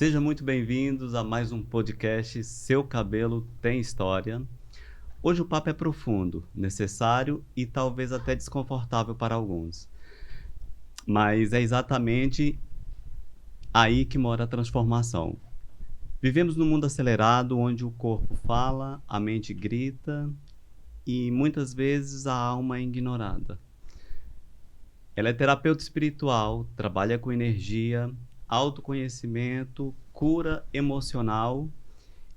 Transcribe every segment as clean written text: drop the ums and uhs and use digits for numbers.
Sejam muito bem-vindos a mais um podcast Seu Cabelo Tem História. Hoje o papo é profundo, necessário e talvez até desconfortável para alguns. Mas é exatamente aí que mora a transformação. Vivemos num mundo acelerado onde o corpo fala, a mente grita e muitas vezes a alma é ignorada. Ela é terapeuta espiritual, trabalha com energia, autoconhecimento, cura emocional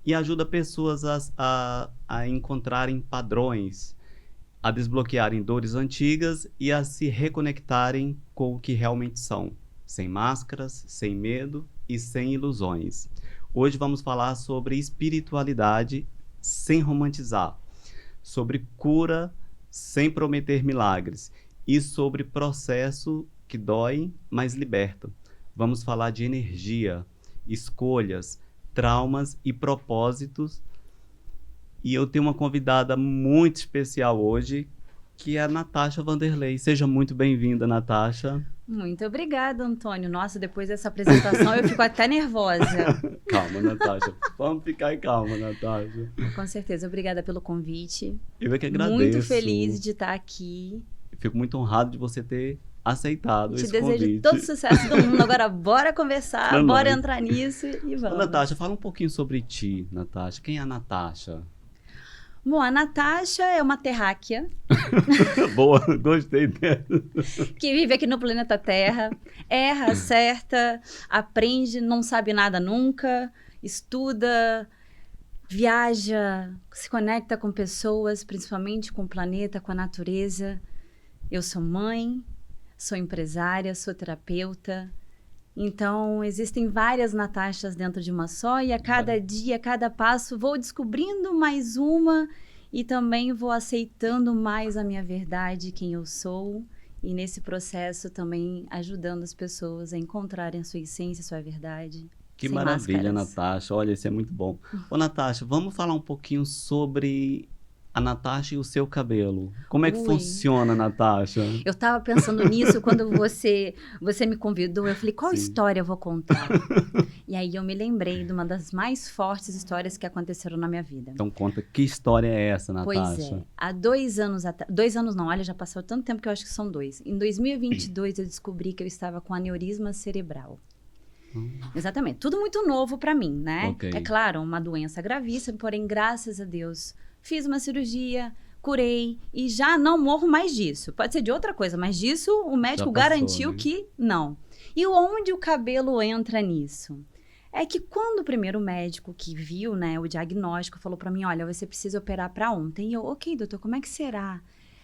e ajuda pessoas a encontrarem padrões, a desbloquearem dores antigas e a se reconectarem com o que realmente são, sem máscaras, sem medo e sem ilusões. Hoje vamos falar sobre espiritualidade sem romantizar, sobre cura sem prometer milagres e sobre processo que dói, mas liberta. Vamos falar de energia, escolhas, traumas e propósitos. E eu tenho uma convidada muito especial hoje, que é a Natasha Vanderlei. Seja muito bem-vinda, Natasha. Muito obrigada, Antônio. Nossa, depois dessa apresentação eu fico até nervosa. Calma, Natasha. Vamos ficar calma, Natasha. Com certeza, obrigada pelo convite. Eu é que agradeço. Muito feliz de estar aqui. Fico muito honrado de você ter aceitado esse convite. Te desejo todo o sucesso do mundo. Agora bora conversar, bora entrar nisso e vamos. Natasha, fala um pouquinho sobre ti, Natasha. Quem é a Natasha? Bom, a Natasha é uma terráquea. Boa, gostei dela. Que vive aqui no planeta Terra, erra, acerta, aprende, não sabe nada nunca, estuda, viaja, se conecta com pessoas, principalmente com o planeta, com a natureza. Eu sou mãe, sou empresária, sou terapeuta. Então, existem várias Natashas dentro de uma só e a cada dia, a cada passo, vou descobrindo mais uma e também vou aceitando mais a minha verdade, quem eu sou. E nesse processo também ajudando as pessoas a encontrarem a sua essência, a sua verdade. Que maravilha, Natasha. Olha, isso é muito bom. Ô, Natasha, vamos falar um pouquinho sobre a Natasha e o seu cabelo. Como é que funciona, Natasha? Eu estava pensando nisso quando você me convidou. Eu falei, qual história eu vou contar? E aí eu me lembrei de uma das mais fortes histórias que aconteceram na minha vida. Então conta, que história é essa, Natasha? Pois é. Há 2 anos atrás... 2 anos não, olha, já passou tanto tempo que eu acho que são 2. Em 2022 eu descobri que eu estava com aneurisma cerebral. Exatamente. Tudo muito novo para mim, né? Okay. É claro, uma doença gravíssima, porém, graças a Deus... Fiz uma cirurgia, curei e já não morro mais disso. Pode ser de outra coisa, mas disso o médico garantiu, né? Que não. E onde o cabelo entra nisso? É que quando o primeiro médico que viu, né, o diagnóstico falou para mim, olha, você precisa operar para ontem. E eu, ok, doutor, como é que será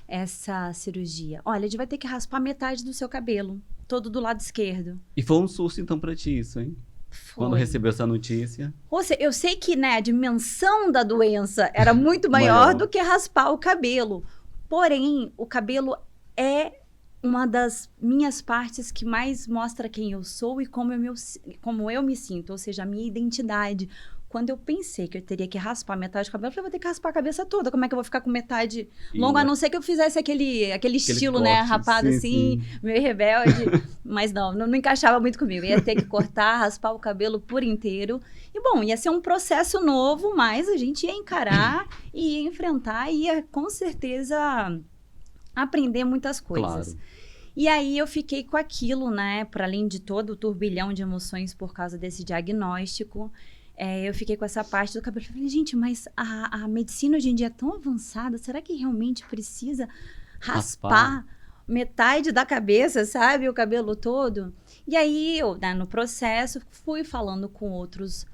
essa cirurgia? Olha, a gente vai ter que raspar metade do seu cabelo, todo do lado esquerdo. E foi um susto então para ti isso, hein? Foi. Quando recebeu essa notícia. Ou seja, eu sei que, né, a dimensão da doença era muito maior do que raspar o cabelo. Porém, o cabelo é uma das minhas partes que mais mostra quem eu sou e como eu me sinto, ou seja, a minha identidade. Quando eu pensei que eu teria que raspar metade do cabelo, eu falei, vou ter que raspar a cabeça toda. Como é que eu vou ficar com metade longa? A não ser que eu fizesse aquele estilo, corte, né? Rapado sim, assim, sim. Meio rebelde. Mas não encaixava muito comigo. Ia ter que cortar, raspar o cabelo por inteiro. E, bom, ia ser um processo novo, mas a gente ia encarar e ia enfrentar e ia, com certeza, aprender muitas coisas. Claro. E aí eu fiquei com aquilo, né? Para além de todo o turbilhão de emoções por causa desse diagnóstico. Eu fiquei com essa parte do cabelo. Eu falei, gente, mas a medicina hoje em dia é tão avançada, será que realmente precisa raspar metade da cabeça, sabe? O cabelo todo? E aí, eu, né, no processo, fui falando com outros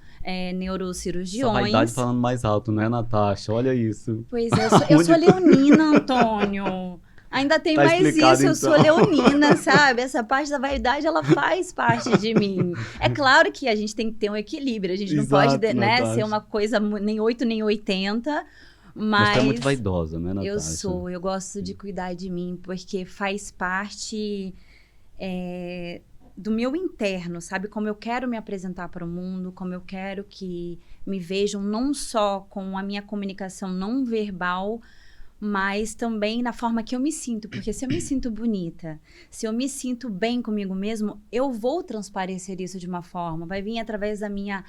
neurocirurgiões. Essa vaidade falando mais alto, né, Natasha? Olha isso. Pois é, eu sou leonina, Antônio. Ainda tem mais isso, então. Eu sou leonina, sabe? Essa parte da vaidade, ela faz parte de mim. É claro que a gente tem que ter um equilíbrio, a gente não pode, né, ser uma coisa nem 8 nem 80, mas você é muito vaidosa, né, Natasha? Eu gosto de cuidar de mim, porque faz parte do meu interno, sabe? Como eu quero me apresentar para o mundo, como eu quero que me vejam não só com a minha comunicação não verbal, mas também na forma que eu me sinto, porque se eu me sinto bonita, se eu me sinto bem comigo mesmo, eu vou transparecer isso de uma forma, vai vir através da minha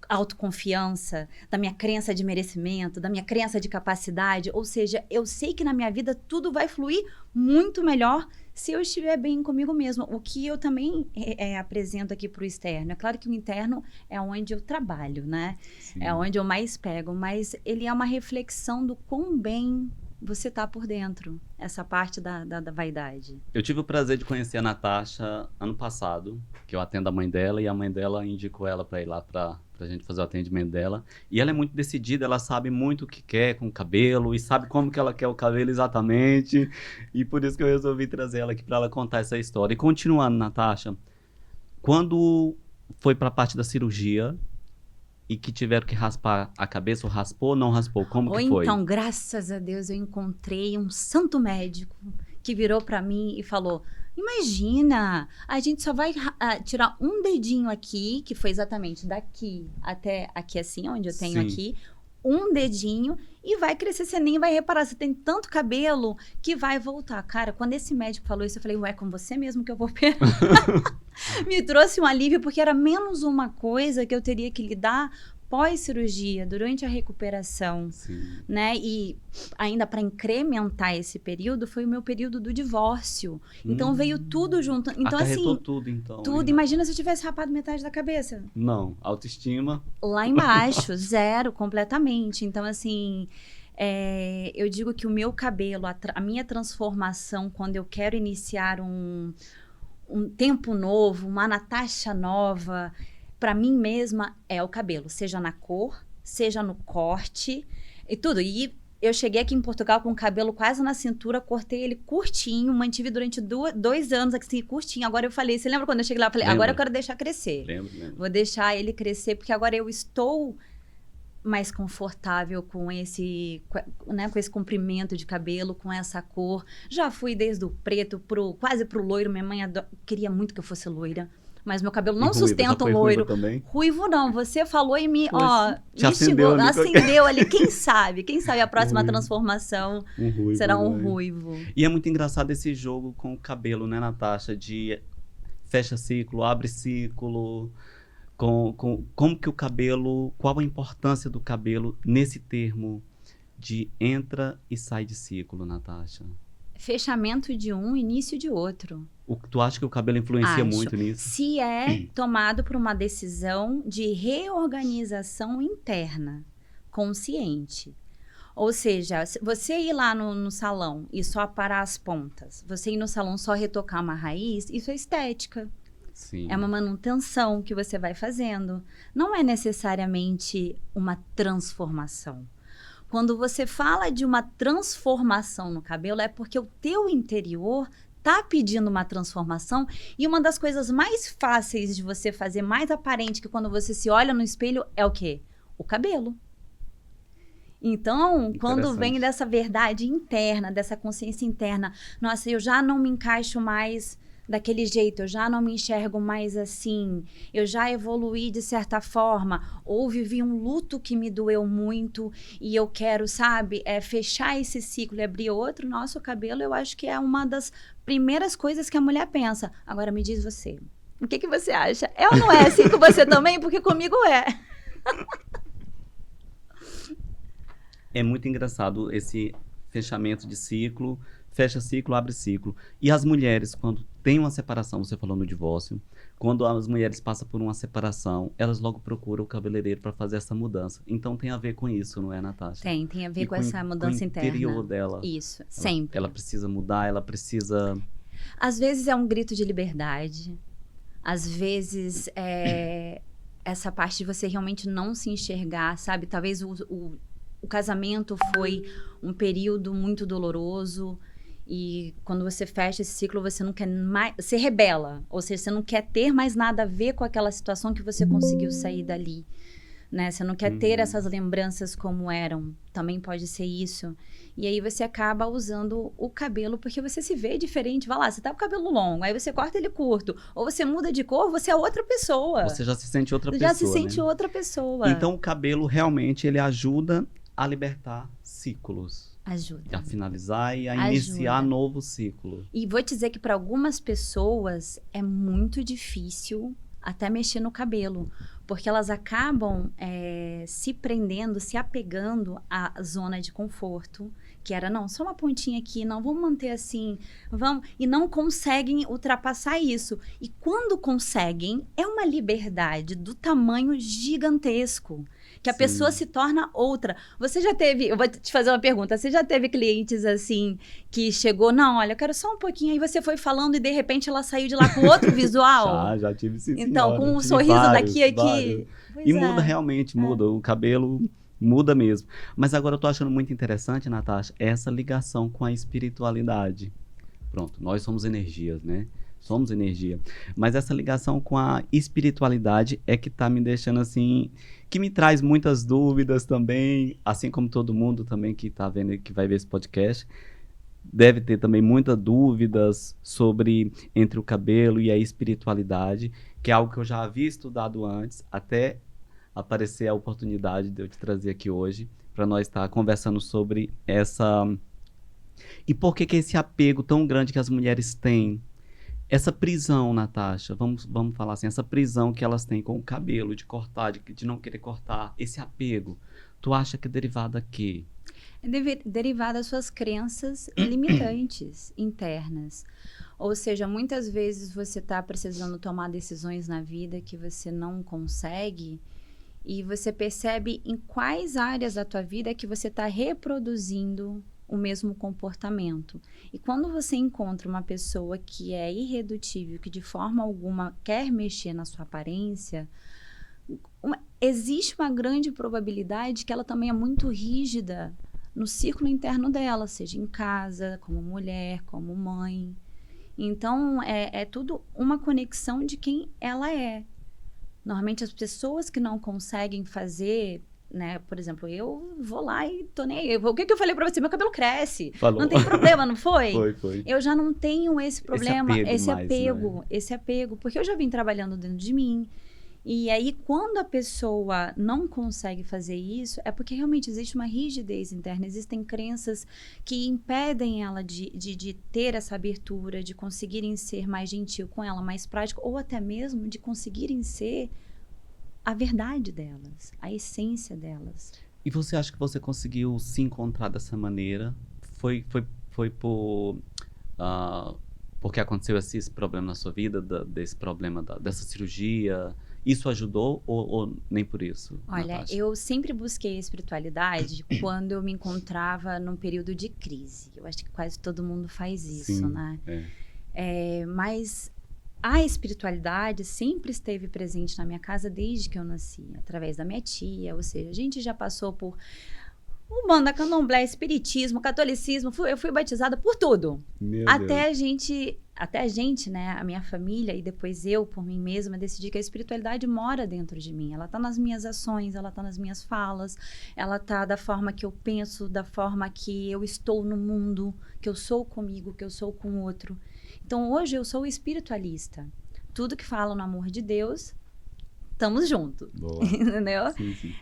autoconfiança, da minha crença de merecimento, da minha crença de capacidade, ou seja, eu sei que na minha vida tudo vai fluir muito melhor se eu estiver bem comigo mesmo, o que eu também apresento aqui para o externo. É claro que o interno é onde eu trabalho, né? Sim. É onde eu mais pego, mas ele é uma reflexão do quão bem você tá por dentro, essa parte da vaidade. Eu tive o prazer de conhecer a Natasha ano passado, que eu atendo a mãe dela, e a mãe dela indicou ela para ir lá pra gente fazer o atendimento dela. E ela é muito decidida, ela sabe muito o que quer com o cabelo, e sabe como que ela quer o cabelo exatamente. E por isso que eu resolvi trazer ela aqui para ela contar essa história. E continuando, Natasha, quando foi para a parte da cirurgia e que tiveram que raspar a cabeça, ou raspou ou não raspou, como que foi? Então, graças a Deus, eu encontrei um santo médico que virou para mim e falou: imagina, a gente só vai tirar um dedinho aqui, que foi exatamente daqui até aqui assim, onde eu tenho Sim. aqui, um dedinho, e vai crescer, você nem vai reparar, você tem tanto cabelo que vai voltar. Cara, quando esse médico falou isso, eu falei, ué, com você mesmo que eu vou operar. Me trouxe um alívio, porque era menos uma coisa que eu teria que lidar pós-cirurgia, durante a recuperação, Sim. né? E ainda para incrementar esse período, foi o meu período do divórcio. Então veio tudo junto. Então Acarretou assim, tudo, então. tudo. Hein? Imagina se eu tivesse rapado metade da cabeça. Não, autoestima. Lá embaixo, zero, completamente. Então assim, eu digo que o meu cabelo, a minha transformação, quando eu quero iniciar um tempo novo, uma Natasha nova, para mim mesma é o cabelo, seja na cor, seja no corte e tudo. E eu cheguei aqui em Portugal com o cabelo quase na cintura, cortei ele curtinho, mantive durante 2 anos assim, curtinho. Agora eu falei, você lembra quando eu cheguei lá? Eu falei, Lembro. agora eu quero deixar crescer. Lembro. Vou deixar ele crescer, porque agora eu estou mais confortável com esse, né, com esse comprimento de cabelo, com essa cor. Já fui desde o preto quase pro loiro. Minha mãe queria muito que eu fosse loira, mas meu cabelo não ruiva, sustenta já um foi loiro. ruiva também? Ruivo não, você falou e me, Te acendeu ali. acendeu ali. Quem sabe a próxima Ruivo. transformação Um ruivo, será um né? ruivo. E é muito engraçado esse jogo com o cabelo, né, Natasha? De fecha ciclo, abre ciclo. Como que o cabelo, qual a importância do cabelo nesse termo de entra e sai de ciclo, Natasha? Fechamento de um, início de outro. Tu acha que o cabelo influencia Acho. muito nisso? Se é tomado por uma decisão de reorganização interna, consciente. Ou seja, você ir lá no salão e só aparar as pontas, você ir no salão só retocar uma raiz, isso é estética. Sim. É uma manutenção que você vai fazendo. Não é necessariamente uma transformação. Quando você fala de uma transformação no cabelo, é porque o teu interior tá pedindo uma transformação, e uma das coisas mais fáceis de você fazer, mais aparente, que quando você se olha no espelho, é o quê? O cabelo. Então, quando vem dessa verdade interna, dessa consciência interna, nossa, eu já não me encaixo mais daquele jeito, eu já não me enxergo mais assim, eu já evoluí de certa forma, ou vivi um luto que me doeu muito e eu quero, sabe, fechar esse ciclo e abrir outro. Nosso cabelo, eu acho que é uma das primeiras coisas que a mulher pensa. Agora me diz você, o que você acha? É ou não é assim com você também? Porque comigo é. É muito engraçado esse fechamento de ciclo, fecha ciclo, abre ciclo. E as mulheres, quando tem uma separação, você falou no divórcio, quando as mulheres passam por uma separação, elas logo procuram o cabeleireiro para fazer essa mudança. Então tem a ver com isso, não é, Natasha? Tem a ver com essa mudança interna. O interior dela. Isso, sempre. Ela precisa mudar, ela precisa... Às vezes é um grito de liberdade, às vezes é essa parte de você realmente não se enxergar, sabe? Talvez o casamento foi um período muito doloroso, e quando você fecha esse ciclo, você não quer mais... Você rebela, ou seja, você não quer ter mais nada a ver com aquela situação que você conseguiu sair dali, né? Você não quer ter essas lembranças como eram. Também pode ser isso. E aí você acaba usando o cabelo porque você se vê diferente. Vai lá, você tá com o cabelo longo, aí você corta ele curto, ou você muda de cor, você é outra pessoa. Você já se sente outra pessoa, Já se sente né? outra pessoa. Então o cabelo realmente ele ajuda a libertar ciclos. Ajuda. A finalizar e a iniciar novo ciclo. E vou te dizer que para algumas pessoas é muito difícil até mexer no cabelo, porque elas acabam se prendendo, se apegando à zona de conforto, que era, não, só uma pontinha aqui, não, vamos manter assim, vamos, e não conseguem ultrapassar isso. E quando conseguem, é uma liberdade do tamanho gigantesco, que a pessoa se torna outra. Você já teve, eu vou te fazer uma pergunta, você já teve clientes assim, que chegou, não, olha, eu quero só um pouquinho, aí você foi falando e de repente ela saiu de lá com outro visual? Já tive sim, então, senhora. com um Tive sorriso vários, daqui aqui. E muda realmente, muda. O cabelo muda mesmo. Mas agora eu tô achando muito interessante, Natasha, essa ligação com a espiritualidade. Pronto, nós somos energias, né? Somos energia. Mas essa ligação com a espiritualidade é que tá me deixando assim, que me traz muitas dúvidas também, assim como todo mundo também que tá vendo, que vai ver esse podcast, deve ter também muitas dúvidas sobre entre o cabelo e a espiritualidade, que é algo que eu já havia estudado antes, até aparecer a oportunidade de eu te trazer aqui hoje, para nós estar conversando sobre essa... E por que esse apego tão grande que as mulheres têm? Essa prisão, Natasha, vamos falar assim, essa prisão que elas têm com o cabelo, de cortar, de não querer cortar, esse apego, tu acha que é derivado a quê? É derivado das suas crenças limitantes internas. Ou seja, muitas vezes você está precisando tomar decisões na vida que você não consegue e você percebe em quais áreas da tua vida que você está reproduzindo o mesmo comportamento. E quando você encontra uma pessoa que é irredutível, que de forma alguma quer mexer na sua aparência, existe uma grande probabilidade que ela também é muito rígida no círculo interno dela, seja em casa, como mulher, como mãe. Então, é tudo uma conexão de quem ela é. Normalmente, as pessoas que não conseguem fazer, né? Por exemplo, eu vou lá e tô nem aí. O que eu falei pra você? Meu cabelo cresce. Falou. Não tem problema, não foi? Foi. Eu já não tenho esse problema, esse apego, porque eu já vim trabalhando dentro de mim. E aí, quando a pessoa não consegue fazer isso, é porque realmente existe uma rigidez interna, existem crenças que impedem ela de ter essa abertura, de conseguirem ser mais gentil com ela, mais prático, ou até mesmo de conseguirem ser a verdade delas, a essência delas. E você acha que você conseguiu se encontrar dessa maneira? Foi por... porque aconteceu esse problema na sua vida, desse problema, dessa cirurgia... Isso ajudou ou nem por isso? Olha, Natasha? eu sempre busquei a espiritualidade quando eu me encontrava num período de crise. Eu acho que quase todo mundo faz isso, Sim, né? Mas a espiritualidade sempre esteve presente na minha casa desde que eu nasci, através da minha tia. Ou seja, a gente já passou por Umbanda, Candomblé, Espiritismo, Catolicismo. Eu fui batizada por tudo. Meu até Deus. a gente, né, a minha família e depois eu, por mim mesma, decidi que a espiritualidade mora dentro de mim. Ela está nas minhas ações, ela está nas minhas falas, ela está da forma que eu penso, da forma que eu estou no mundo, que eu sou comigo, que eu sou com o outro. Então, hoje eu sou espiritualista. Tudo que fala no amor de Deus, estamos juntos. Boa. Entendeu? Sim.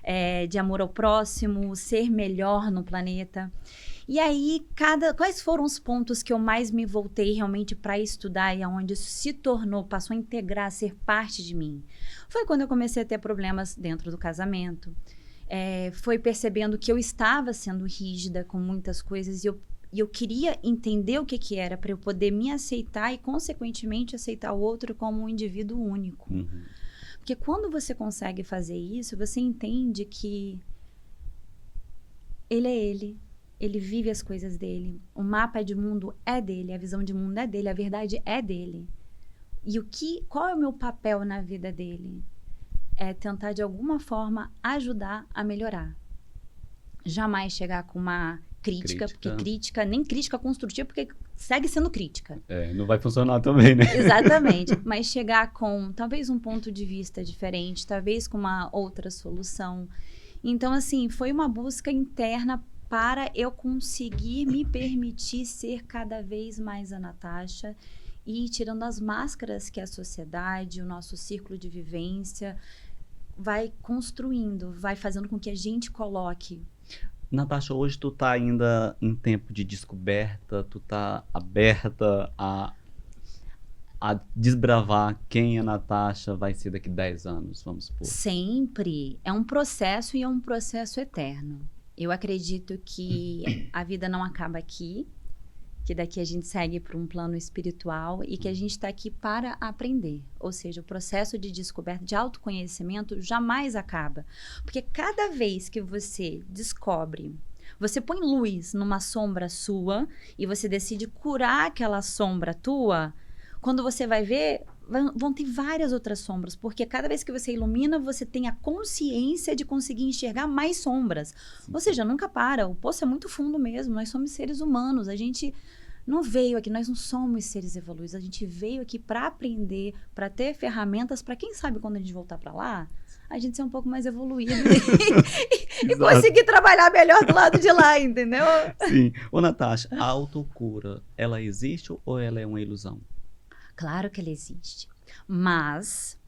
De amor ao próximo, ser melhor no planeta. E aí, quais foram os pontos que eu mais me voltei realmente para estudar e aonde isso se tornou, passou a integrar, a ser parte de mim? Foi quando eu comecei a ter problemas dentro do casamento. Foi percebendo que eu estava sendo rígida com muitas coisas e eu queria entender o que era para eu poder me aceitar e, consequentemente, aceitar o outro como um indivíduo único. Uhum. Porque quando você consegue fazer isso, você entende que ele é ele. Ele vive as coisas dele. O mapa de mundo é dele, a visão de mundo é dele, a verdade é dele. E qual é o meu papel na vida dele? É tentar, de alguma forma, ajudar a melhorar. Jamais chegar com uma crítica, porque nem crítica construtiva, porque segue sendo crítica. Não vai funcionar também, né? Exatamente. Mas chegar com, talvez, um ponto de vista diferente, talvez com uma outra solução. Então, assim, foi uma busca interna para eu conseguir me permitir ser cada vez mais a Natasha e ir tirando as máscaras que a sociedade, o nosso círculo de vivência vai construindo, vai fazendo com que a gente coloque. Natasha, hoje tu tá ainda em tempo de descoberta, tu tá aberta a desbravar quem a Natasha vai ser daqui 10 anos, vamos supor. Sempre. É um processo e é um processo eterno. Eu acredito que a vida não acaba aqui, que daqui a gente segue para um plano espiritual e que a gente está aqui para aprender. Ou seja, o processo de descoberta, de autoconhecimento jamais acaba. Porque cada vez que você descobre, você põe luz numa sombra sua e você decide curar aquela sombra tua, quando você vai ver, vão ter várias outras sombras, porque cada vez que você ilumina, você tem a consciência de conseguir enxergar mais sombras. Ou seja, nunca para, o poço é muito fundo mesmo, nós somos seres humanos, a gente não veio aqui, nós não somos seres evoluídos, a gente veio aqui para aprender, para ter ferramentas, para quem sabe quando a gente voltar para lá, a gente ser um pouco mais evoluído e conseguir trabalhar melhor do lado de lá, entendeu? Sim. Ô, Natasha, a autocura, ela existe ou ela é uma ilusão? Claro que ela existe, mas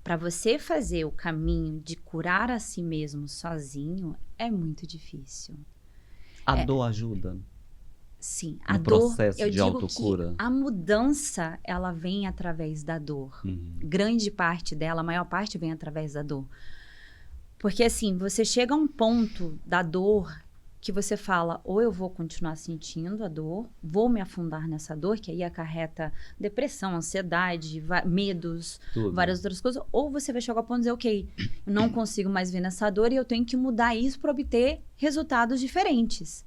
para você fazer o caminho de curar a si mesmo sozinho é muito difícil. A dor ajuda? Sim, a dor, eu de digo autocura? Que a mudança, ela vem através da dor. Grande parte dela, a maior parte vem através da dor. Porque assim, você chega a um ponto da dor que você fala, ou eu vou continuar sentindo a dor, vou me afundar nessa dor, que aí acarreta depressão, ansiedade, medos, várias outras coisas, ou você vai chegar ao ponto de dizer, ok, eu não consigo mais ver nessa dor e eu tenho que mudar isso para obter resultados diferentes.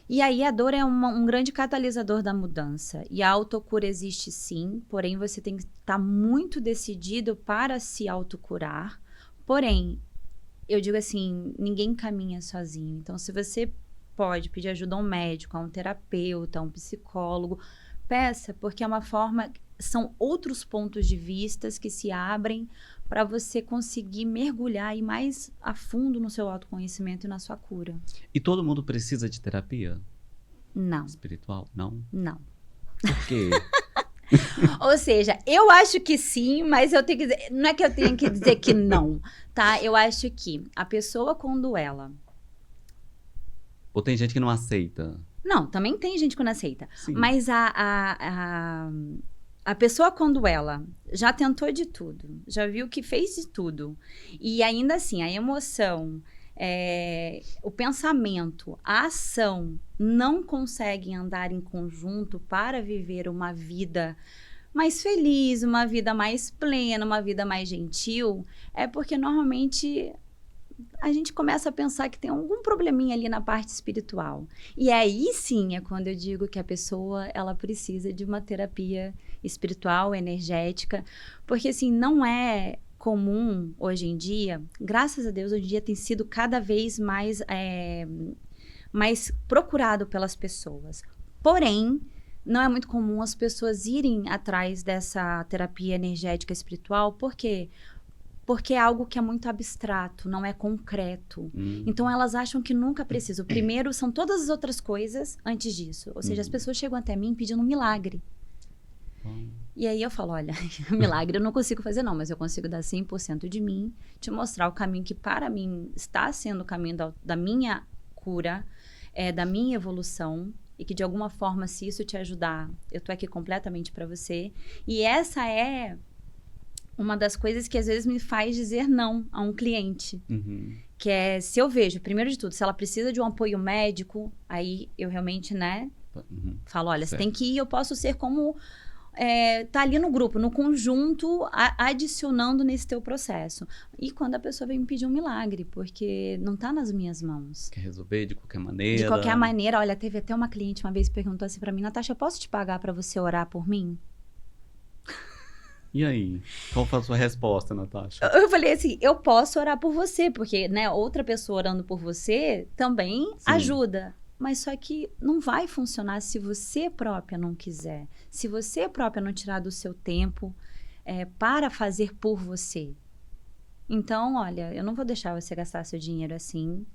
E aí a dor é um grande catalisador da mudança. E a autocura existe sim, porém você tem que estar muito decidido para se autocurar. Porém, eu digo assim, ninguém caminha sozinho. Então, se você pode pedir ajuda a um médico, a um terapeuta, a um psicólogo, peça, porque é uma forma, são outros pontos de vista que se abrem para você conseguir mergulhar aí mais a fundo no seu autoconhecimento e na sua cura. E todo mundo precisa de terapia? Não. Espiritual? Não? Não. Por quê? Ou seja, eu acho que sim, mas eu tenho que dizer, não é que eu tenho que dizer que não, tá? Eu acho que a pessoa quando ela... Ou tem gente que não aceita? Não, também tem gente que não aceita. Sim. Mas a pessoa quando ela já tentou de tudo, já viu que fez de tudo, e ainda assim a emoção, o pensamento, a ação não conseguem andar em conjunto para viver uma vida mais feliz, uma vida mais plena, uma vida mais gentil, é porque normalmente a gente começa a pensar que tem algum probleminha ali na parte espiritual. E aí sim é quando eu digo que a pessoa ela precisa de uma terapia espiritual, energética, porque assim, não é comum hoje em dia, graças a Deus, hoje em dia tem sido cada vez mais procurado pelas pessoas. Porém, não é muito comum as pessoas irem atrás dessa terapia energética espiritual, por quê? Porque é algo que é muito abstrato, não é concreto. Então, elas acham que nunca precisam. Primeiro, são todas as outras coisas antes disso. Ou seja, as pessoas chegam até mim pedindo um milagre. E aí eu falo, olha, milagre eu não consigo fazer não, mas eu consigo dar 100% de mim, te mostrar o caminho que para mim está sendo o caminho da minha cura, da minha evolução, e que de alguma forma, se isso te ajudar, eu tô aqui completamente para você. E essa é uma das coisas que às vezes me faz dizer não a um cliente. Que é, se eu vejo, primeiro de tudo, se ela precisa de um apoio médico, aí eu realmente, falo, olha, você tem que ir, eu posso ser como... tá ali no grupo, no conjunto, adicionando nesse teu processo. E quando a pessoa vem me pedir um milagre, porque não tá nas minhas mãos. Quer resolver de qualquer maneira? De qualquer maneira. Olha, teve até uma cliente uma vez que perguntou assim pra mim, Natasha, eu posso te pagar pra você orar por mim? E aí? Qual foi a sua resposta, Natasha? Eu falei assim, eu posso orar por você, porque outra pessoa orando por você também ajuda. Mas só que não vai funcionar se você própria não quiser. Se você própria não tirar do seu tempo para fazer por você. Então, olha, eu não vou deixar você gastar seu dinheiro assim.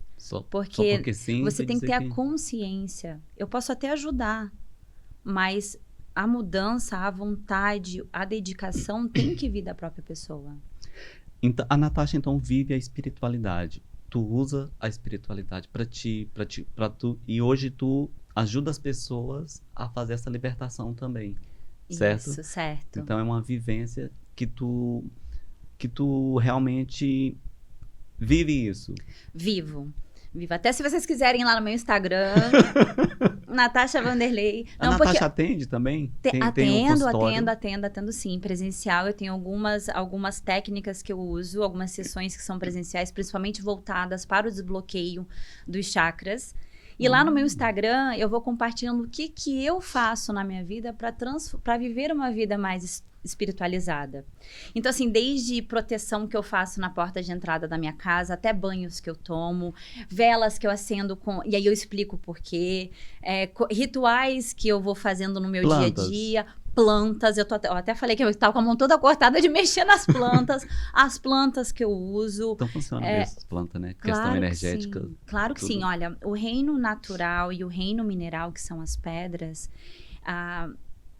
Porque sim, você tem que ter a consciência. Eu posso até ajudar, mas a mudança, a vontade, a dedicação tem que vir da própria pessoa. Então, a Natasha, então, vive a espiritualidade. tu usa a espiritualidade para tu, e hoje tu ajuda as pessoas a fazer essa libertação também, certo? Isso, certo. Então é uma vivência que tu realmente vive isso. Vivo. Até se vocês quiserem ir lá no meu Instagram, Natasha Vanderlei. A Natasha atende também? Tem um consultório? Atendo sim, presencial. Eu tenho algumas técnicas que eu uso, algumas sessões que são presenciais, principalmente voltadas para o desbloqueio dos chakras. E lá no meu Instagram, eu vou compartilhando o que eu faço na minha vida para viver uma vida mais espiritualizada. Então, assim, desde proteção que eu faço na porta de entrada da minha casa, até banhos que eu tomo, velas que eu acendo e aí eu explico o porquê, rituais que eu vou fazendo no meu dia a dia, plantas, eu até falei que eu estava com a mão toda cortada de mexer nas plantas, as plantas que eu uso. Então funciona mesmo essas plantas, né? Claro, questão energética. Sim. Claro que sim. Olha, o reino natural e o reino mineral, que são as pedras,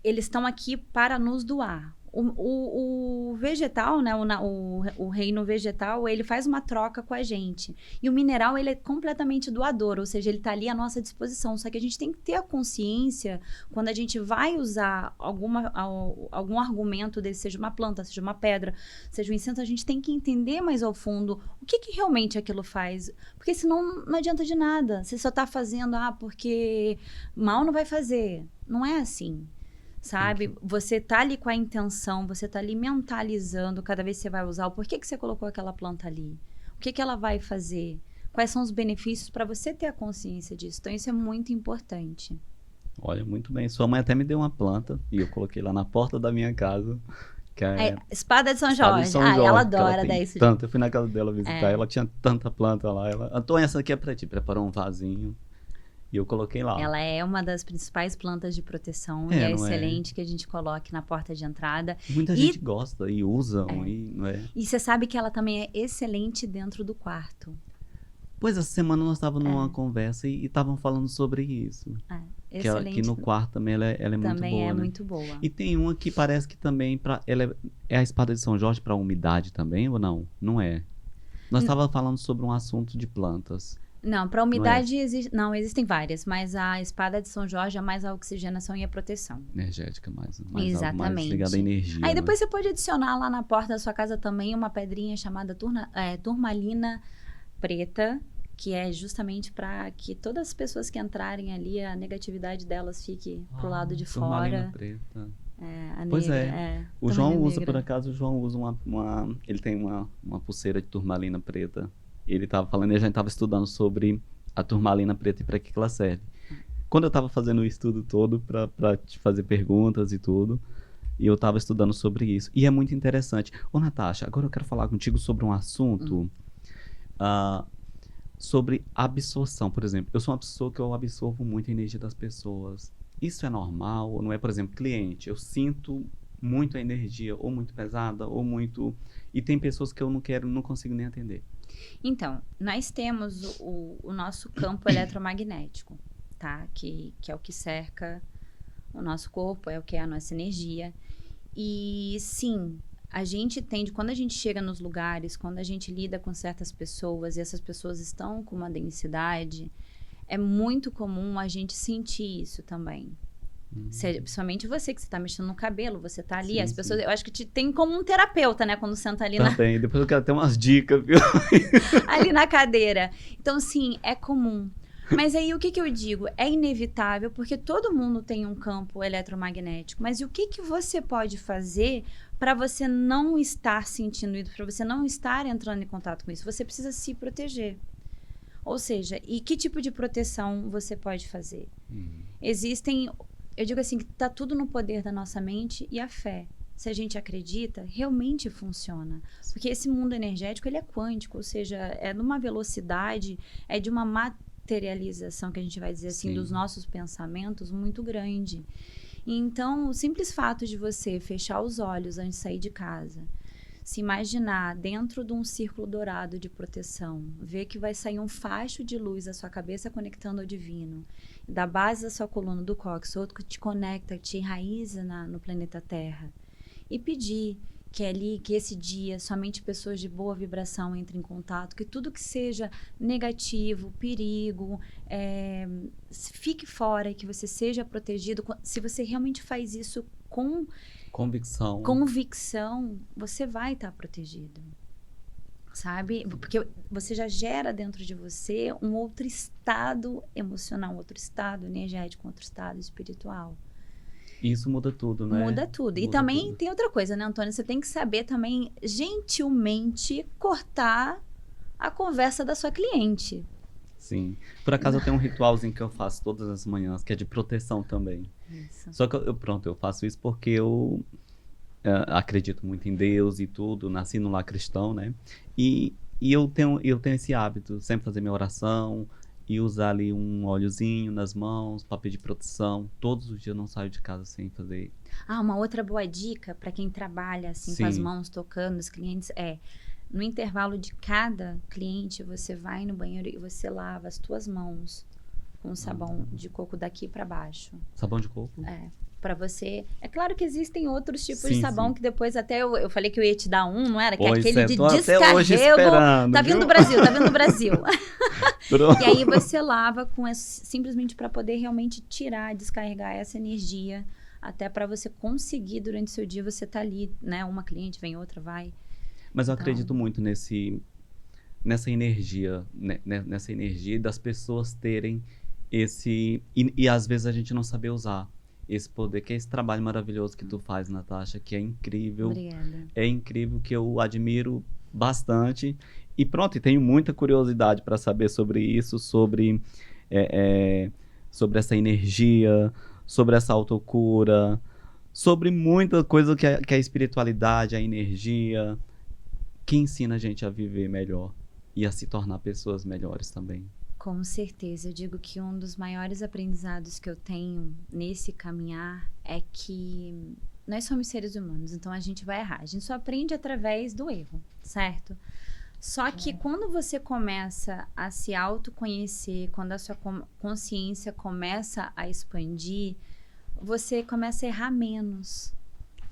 eles estão aqui para nos doar. O vegetal, né, o reino vegetal, ele faz uma troca com a gente. E o mineral, ele é completamente doador, ou seja, ele está ali à nossa disposição. Só que a gente tem que ter a consciência, quando a gente vai usar algum argumento desse, seja uma planta, seja uma pedra, seja um incenso, a gente tem que entender mais ao fundo o que realmente aquilo faz. Porque senão não adianta de nada. Você só está fazendo, porque mal não vai fazer. Não é assim. Sabe? Você tá ali com a intenção, você tá ali mentalizando cada vez que você vai usar o porquê que você colocou aquela planta ali. O que ela vai fazer? Quais são os benefícios para você ter a consciência disso? Então, isso é muito importante. Olha, muito bem. Sua mãe até me deu uma planta e eu coloquei lá na porta da minha casa. Que é Espada de São Jorge. Ela adora dar isso. Eu fui na casa dela visitar, ela tinha tanta planta lá. Antônia, essa aqui é pra ti. Preparou um vasinho. E eu coloquei lá. Ela é uma das principais plantas de proteção e é excelente que a gente coloque na porta de entrada. Muita gente gosta e usa. E você sabe que ela também é excelente dentro do quarto. Pois, essa semana nós estávamos numa conversa e estavam falando sobre isso. Excelente. Que no quarto também ela é muito boa. Também é muito boa. E tem uma que parece que também ela é a espada de São Jorge para umidade também ou não? Não é. Nós estávamos falando sobre um assunto de plantas. Não, para umidade existem várias, mas a espada de São Jorge é mais a oxigenação e a proteção. Energética, mais exatamente. Mais ligada à energia. Aí depois você pode adicionar lá na porta da sua casa também uma pedrinha chamada turmalina preta, que é justamente para que todas as pessoas que entrarem ali, a negatividade delas fique pro lado de turmalina fora. Preta. Pois o João usa, por acaso, ele tem uma pulseira de turmalina preta. Ele estava falando, a gente estava estudando sobre a turmalina preta e para que ela serve. Quando eu estava fazendo o estudo todo para te fazer perguntas e tudo, e eu estava estudando sobre isso. E é muito interessante. Ô, Natasha, agora eu quero falar contigo sobre um assunto sobre absorção. Por exemplo, eu sou uma pessoa que eu absorvo muito a energia das pessoas. Isso é normal ou não é? Por exemplo, cliente, eu sinto muito a energia, ou muito pesada, ou muito... E tem pessoas que eu não consigo nem atender. Então, nós temos o nosso campo eletromagnético, tá? Que é o que cerca o nosso corpo, é o que é a nossa energia. E sim, a gente tende, quando a gente chega nos lugares, quando a gente lida com certas pessoas e essas pessoas estão com uma densidade, é muito comum a gente sentir isso também. Principalmente você que está mexendo no cabelo, você tá ali, as pessoas, eu acho que tem como um terapeuta, né, quando senta ali também, depois eu quero ter umas dicas, viu? ali na cadeira. Então, sim, é comum. Mas aí, o que eu digo? É inevitável, porque todo mundo tem um campo eletromagnético, mas o que você pode fazer para você não estar sentindo isso, para você não estar entrando em contato com isso? Você precisa se proteger. Ou seja, e que tipo de proteção você pode fazer? Existem... Eu digo assim, que está tudo no poder da nossa mente e a fé. Se a gente acredita, realmente funciona. Porque esse mundo energético, ele é quântico, ou seja, é numa velocidade, é de uma materialização, que a gente vai dizer assim, dos nossos pensamentos muito grande. Então, o simples fato de você fechar os olhos antes de sair de casa, se imaginar dentro de um círculo dourado de proteção, ver que vai sair um facho de luz da sua cabeça conectando ao divino, da base da sua coluna do cóccix, outro que te conecta, te enraiza no planeta Terra, e pedir que é ali, que esse dia somente pessoas de boa vibração entrem em contato, que tudo que seja negativo, perigo, fique fora e que você seja protegido. Se você realmente faz isso com convicção, você vai estar protegido. Sabe? Porque você já gera dentro de você um outro estado emocional, um outro estado energético, um outro estado espiritual. Isso muda tudo, né? Muda tudo. E também tem outra coisa, né, Antônio? Você tem que saber também, gentilmente, cortar a conversa da sua cliente. Sim. Por acaso eu tenho um ritualzinho que eu faço todas as manhãs, que é de proteção também. Isso. Só que eu faço isso porque eu acredito muito em Deus e tudo, nasci num lar cristão, né? E eu tenho esse hábito, sempre fazer minha oração e usar ali um óleozinho nas mãos para pedir proteção. Todos os dias eu não saio de casa sem fazer. Uma outra boa dica para quem trabalha assim com as mãos tocando os clientes no intervalo de cada cliente, você vai no banheiro e você lava as tuas mãos com sabão de coco daqui para baixo. Sabão de coco? Para você. É claro que existem outros tipos de sabão que depois até eu falei que eu ia te dar não era? Que é aquele de descarrego. Tá vindo do Brasil, tá vindo do Brasil. E aí você lava simplesmente para poder realmente descarregar essa energia, até para você conseguir durante o seu dia você tá ali, né? Uma cliente vem, outra vai. Mas eu acredito muito nessa energia, né? Nessa energia das pessoas terem esse e às vezes a gente não saber usar esse poder, que é esse trabalho maravilhoso que tu faz, Natasha, que é incrível. Obrigada. É incrível, que eu admiro bastante. E pronto, e tenho muita curiosidade para saber sobre isso, sobre essa energia, sobre essa autocura, sobre muita coisa que a espiritualidade, a energia, que ensina a gente a viver melhor e a se tornar pessoas melhores também. Com certeza, eu digo que um dos maiores aprendizados que eu tenho nesse caminhar é que nós somos seres humanos, então a gente vai errar. A gente só aprende através do erro, certo? Só que quando você começa a se autoconhecer, quando a sua consciência começa a expandir, você começa a errar menos.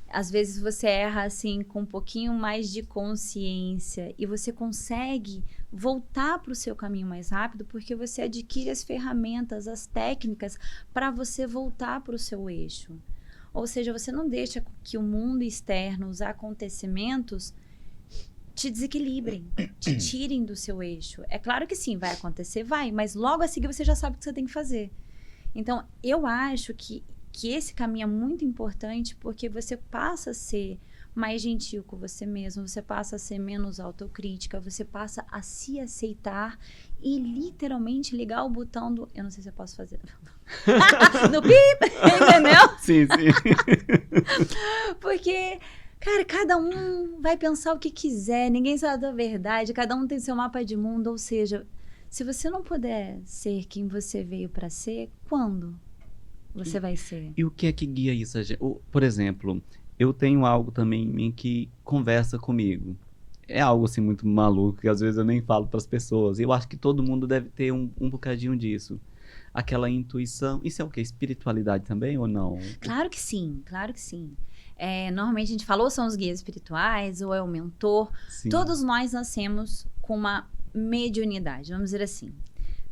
Às vezes você erra assim com um pouquinho mais de consciência e você consegue voltar para o seu caminho mais rápido porque você adquire as ferramentas, as técnicas para você voltar para o seu eixo. Ou seja, você não deixa que o mundo externo, os acontecimentos te desequilibrem, te tirem do seu eixo. É claro que sim, vai acontecer, mas logo a seguir você já sabe o que você tem que fazer. Então, eu acho que esse caminho é muito importante porque você passa a ser mais gentil com você mesmo, você passa a ser menos autocrítica, você passa a se aceitar e literalmente ligar o botão do... Eu não sei se eu posso fazer... no pip, entendeu? Sim. Porque, cara, cada um vai pensar o que quiser, ninguém sabe da verdade, cada um tem seu mapa de mundo, ou seja, se você não puder ser quem você veio para ser, quando você vai ser? E o que é que guia isso? Por exemplo, eu tenho algo também em mim que conversa comigo. É algo assim muito maluco, que às vezes eu nem falo para as pessoas. Eu acho que todo mundo deve ter um bocadinho disso. Aquela intuição. Isso é o quê? Espiritualidade também ou não? Claro que sim, claro que sim. Normalmente a gente fala ou são os guias espirituais ou é o mentor. Sim. Todos nós nascemos com uma mediunidade, vamos dizer assim.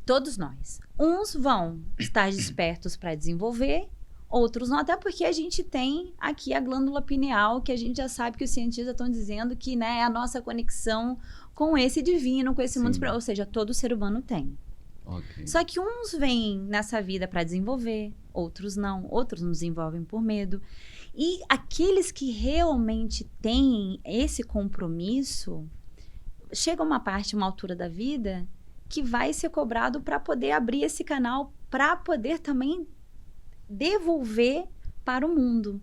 Todos nós. Uns vão estar despertos para desenvolver, outros não, até porque a gente tem aqui a glândula pineal, que a gente já sabe que os cientistas estão dizendo que, né, é a nossa conexão com esse divino, com esse mundo espiritual. Ou seja, todo ser humano tem. Okay. Só que uns vêm nessa vida para desenvolver, outros não, outros não desenvolvem por medo. E aqueles que realmente têm esse compromisso, chega uma altura da vida que vai ser cobrado para poder abrir esse canal, para poder também devolver para o mundo.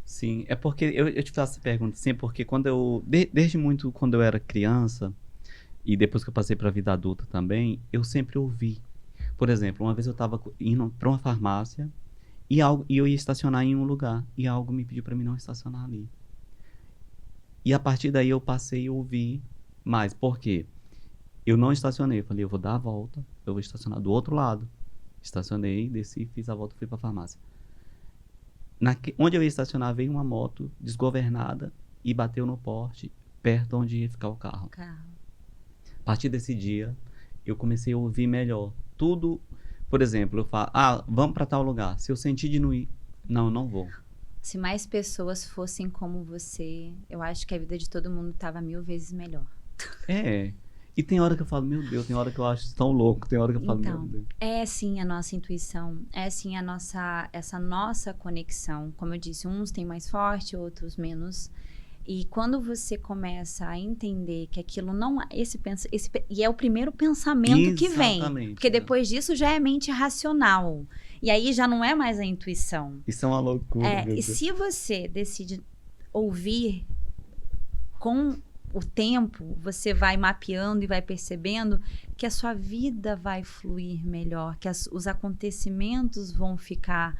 Sim, é porque eu te faço essa pergunta, sim, porque desde muito quando eu era criança, e depois que eu passei para a vida adulta também, eu sempre ouvi. Por exemplo, uma vez eu estava indo para uma farmácia e eu ia estacionar em um lugar, e algo me pediu para mim não estacionar ali. E a partir daí eu passei a ouvir mais. Por quê? Eu não estacionei, eu falei, eu vou dar a volta, eu vou estacionar do outro lado. Estacionei, desci, fiz a volta, fui para a farmácia. Onde eu ia estacionar, veio uma moto desgovernada e bateu no poste, perto onde ia ficar o carro. A partir desse dia, eu comecei a ouvir melhor. Tudo, por exemplo, eu falo, vamos para tal lugar. Se eu sentir de não ir, não vou. Se mais pessoas fossem como você, eu acho que a vida de todo mundo tava 1000 vezes melhor. E tem hora que eu falo, meu Deus, tem hora que eu acho tão louco, tem hora que eu falo, Então, meu Deus. é sim a nossa intuição, é sim essa nossa conexão. Como eu disse, uns têm mais forte, outros menos. E quando você começa a entender que aquilo não é e é o primeiro pensamento que vem, porque depois disso já é mente racional. E aí já não é mais a intuição. Isso é uma loucura. E se você decide ouvir com o tempo, você vai mapeando e vai percebendo que a sua vida vai fluir melhor, que os acontecimentos vão ficar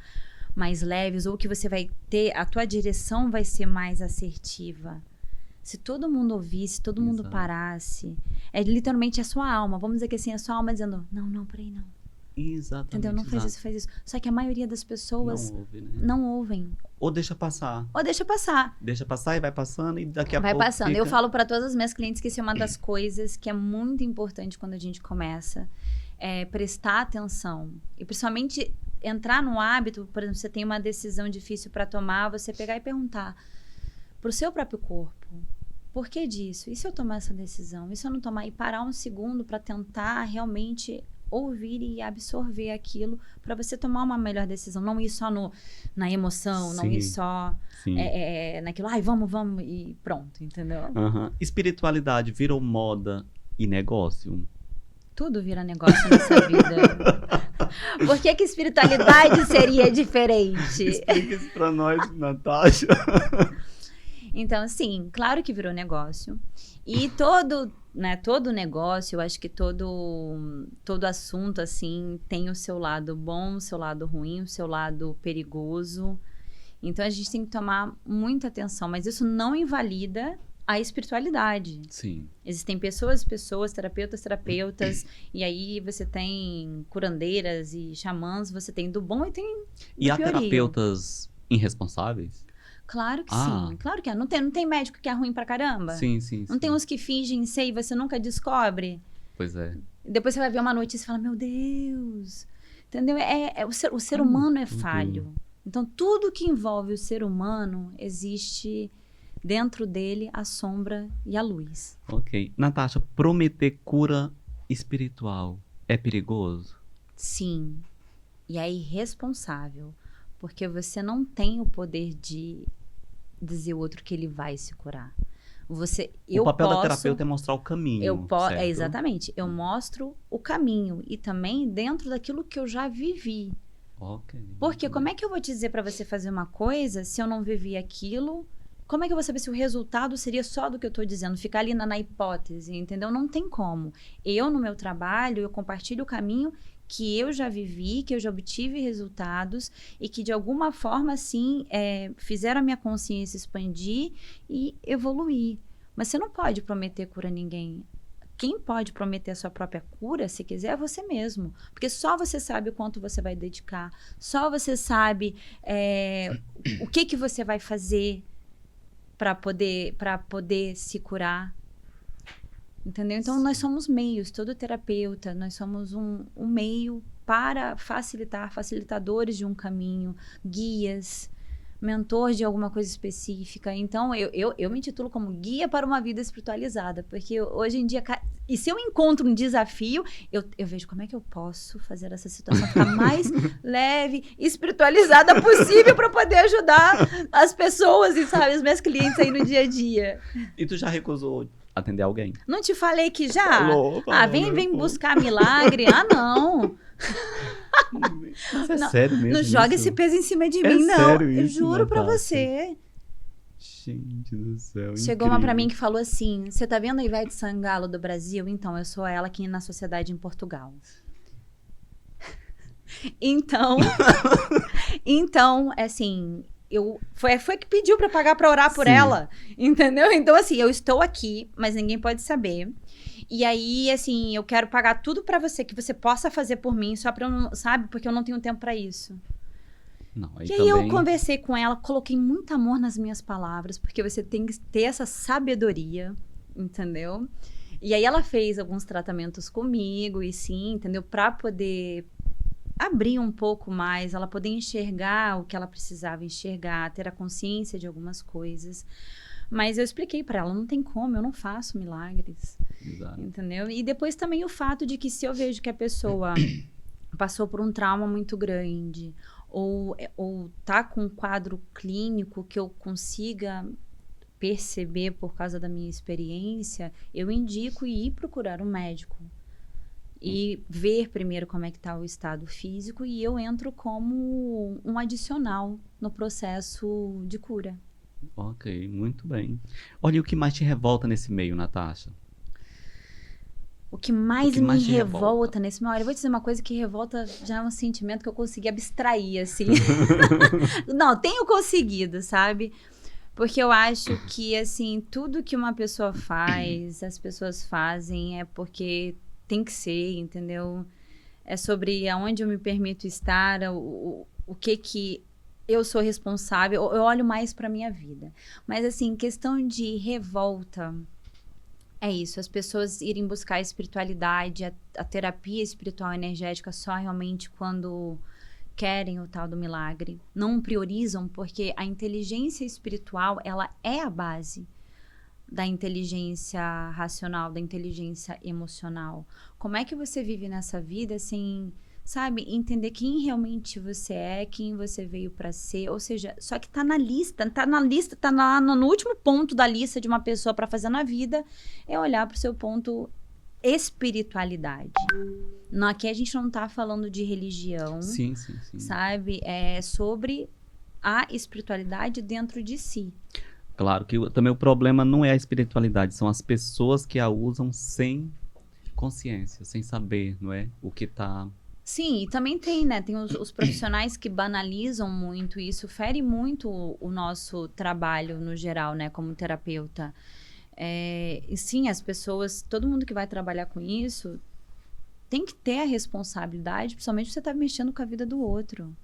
mais leves, ou que você vai ter, a tua direção vai ser mais assertiva. Se todo mundo ouvisse, todo mundo parasse, é literalmente a sua alma, vamos dizer que assim, a sua alma dizendo, não, peraí, não. Exatamente. Entendeu? Não faz isso. Só que a maioria das pessoas não ouvem. Ou deixa passar. Deixa passar e vai passando e daqui a pouco vai passando. Eu falo para todas as minhas clientes que isso é uma das coisas que é muito importante quando a gente começa, é prestar atenção. E principalmente entrar no hábito, por exemplo, você tem uma decisão difícil para tomar, você pegar e perguntar pro seu próprio corpo, por que disso? E se eu tomar essa decisão? E se eu não tomar? E parar um segundo para tentar realmente ouvir e absorver aquilo para você tomar uma melhor decisão. Não ir só na emoção, não ir só naquilo, vamos e pronto, entendeu? Espiritualidade virou moda e negócio? Tudo vira negócio nessa vida. Por que espiritualidade seria diferente? Explica isso pra nós, Natasha. Então, sim, claro que virou negócio. E todo negócio, eu acho que todo assunto, assim, tem o seu lado bom, o seu lado ruim, o seu lado perigoso. Então, a gente tem que tomar muita atenção. Mas isso não invalida a espiritualidade. Sim. Existem pessoas, terapeutas, e aí você tem curandeiras e xamãs, você tem do bom e tem do E há piorio. terapeutas irresponsáveis? Claro que sim, claro que é. Não tem médico que é ruim pra caramba? Sim. Não tem uns que fingem ser e você nunca descobre? Pois é. Depois você vai ver uma notícia e fala, meu Deus, entendeu? O ser humano é falho. Então, tudo que envolve o ser humano, existe dentro dele a sombra e a luz. Ok. Natasha, prometer cura espiritual é perigoso? Sim. E é irresponsável. Porque você não tem o poder de dizer ao outro que ele vai se curar. O papel da terapeuta é mostrar o caminho, certo? Exatamente. Eu mostro o caminho. E também dentro daquilo que eu já vivi. Ok. Porque como é que eu vou dizer para você fazer uma coisa se eu não vivi aquilo? Como é que eu vou saber se o resultado seria só do que eu estou dizendo? Ficar ali na hipótese, entendeu? Não tem como. Eu, no meu trabalho, eu compartilho o caminho que eu já vivi, que eu já obtive resultados e que, de alguma forma, assim, fizeram a minha consciência expandir e evoluir. Mas você não pode prometer cura a ninguém. Quem pode prometer a sua própria cura, se quiser, é você mesmo. Porque só você sabe o quanto você vai dedicar. Só você sabe o que você vai fazer para poder se curar. Entendeu? Então, nós somos meios, todo terapeuta, nós somos um meio para facilitadores de um caminho, guias, mentor de alguma coisa específica. Então, eu me intitulo como guia para uma vida espiritualizada, porque hoje em dia, e se eu encontro um desafio, eu vejo como é que eu posso fazer essa situação ficar mais leve, espiritualizada possível para poder ajudar as pessoas e, sabe, os meus clientes aí no dia a dia. E tu já recusou atender alguém? Não te falei que já? Falou, vem buscar milagre. Não. Mas é sério mesmo? Não joga esse peso em cima de mim, não. Sério Eu isso, juro pra Natasha? você. Gente do céu, Chegou uma pra mim que falou assim, você tá vendo a Ivete Sangalo do Brasil? Então, eu sou ela aqui na sociedade em Portugal. Então, assim, foi que pediu pra pagar pra orar por ela, entendeu? Então, assim, eu estou aqui, mas ninguém pode saber. E aí, assim, eu quero pagar tudo pra você, que você possa fazer por mim, só pra eu não, sabe? Porque eu não tenho tempo pra isso. Não, aí E aí também... eu conversei com ela, coloquei muito amor nas minhas palavras, porque você tem que ter essa sabedoria, entendeu? E aí ela fez alguns tratamentos comigo, e sim, entendeu? Para poder abrir um pouco mais, ela poder enxergar o que ela precisava enxergar, ter a consciência de algumas coisas. Mas eu expliquei para ela, não tem como, eu não faço milagres, Exato. entendeu? E depois também o fato de que se eu vejo que a pessoa passou por um trauma muito grande, ou tá com um quadro clínico que eu consiga perceber por causa da minha experiência, eu indico ir procurar um médico. E ver primeiro como é que está o estado físico, e eu entro como um adicional no processo de cura. Ok, muito bem. Olha, e o que mais te revolta nesse meio, Natasha? O que mais te me revolta? revolta nesse momento, eu vou dizer uma coisa que revolta já é um sentimento que eu consegui abstrair, assim. Não, tenho conseguido, sabe? Porque eu acho que, assim, tudo que uma pessoa faz, as pessoas fazem, é porque tem que ser, entendeu? É sobre aonde eu me permito estar, o que eu sou responsável. Eu olho mais para minha vida. Mas, assim, questão de revolta, é isso. As pessoas irem buscar a espiritualidade, a terapia espiritual energética só realmente quando querem o tal do milagre. Não priorizam, porque a inteligência espiritual, ela é a base da inteligência racional, da inteligência emocional. Como é que você vive nessa vida sem, sabe, entender quem realmente você é, quem você veio para ser? Ou seja, só que tá na lista, tá no último ponto da lista de uma pessoa para fazer na vida, é olhar para o seu ponto espiritualidade. Não, aqui a gente não tá falando de religião, Sim, sim, sim. sabe? É sobre a espiritualidade dentro de si. Claro que também o problema não é a espiritualidade, são as pessoas que a usam sem consciência, sem saber, não é? O que tá... Sim, e também tem, né? Tem os profissionais que banalizam muito isso, fere muito o nosso trabalho no geral, né? Como terapeuta. E sim, as pessoas, todo mundo que vai trabalhar com isso tem que ter a responsabilidade, principalmente você tá mexendo com a vida do outro.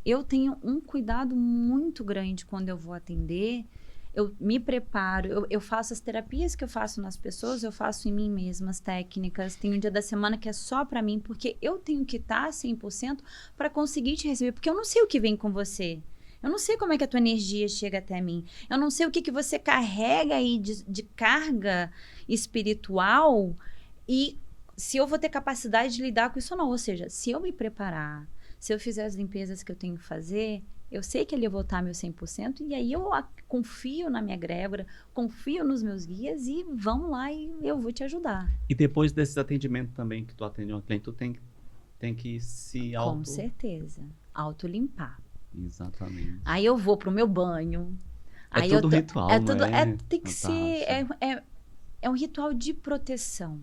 Eu tenho um cuidado muito grande quando eu vou atender. Eu me preparo, eu faço as terapias que eu faço nas pessoas, eu faço em mim mesma as técnicas. Tem um dia da semana que é só para mim, porque eu tenho que estar 100% para conseguir te receber, porque eu não sei o que vem com você. Eu não sei como é que a tua energia chega até mim. Eu não sei o que você carrega aí de carga espiritual e se eu vou ter capacidade de lidar com isso ou não. Ou seja, se eu me preparar, se eu fizer as limpezas que eu tenho que fazer, eu sei que ali eu vou estar meu 100%, e aí eu confio na minha egrégora, confio nos meus guias e vamos lá e eu vou te ajudar. E depois desses atendimentos também que tu atende uma cliente, tu tem que se auto... Com certeza. Auto-limpar. Exatamente. Aí eu vou pro meu banho. É tudo ritual, não é? Tem que ser... É um ritual de proteção.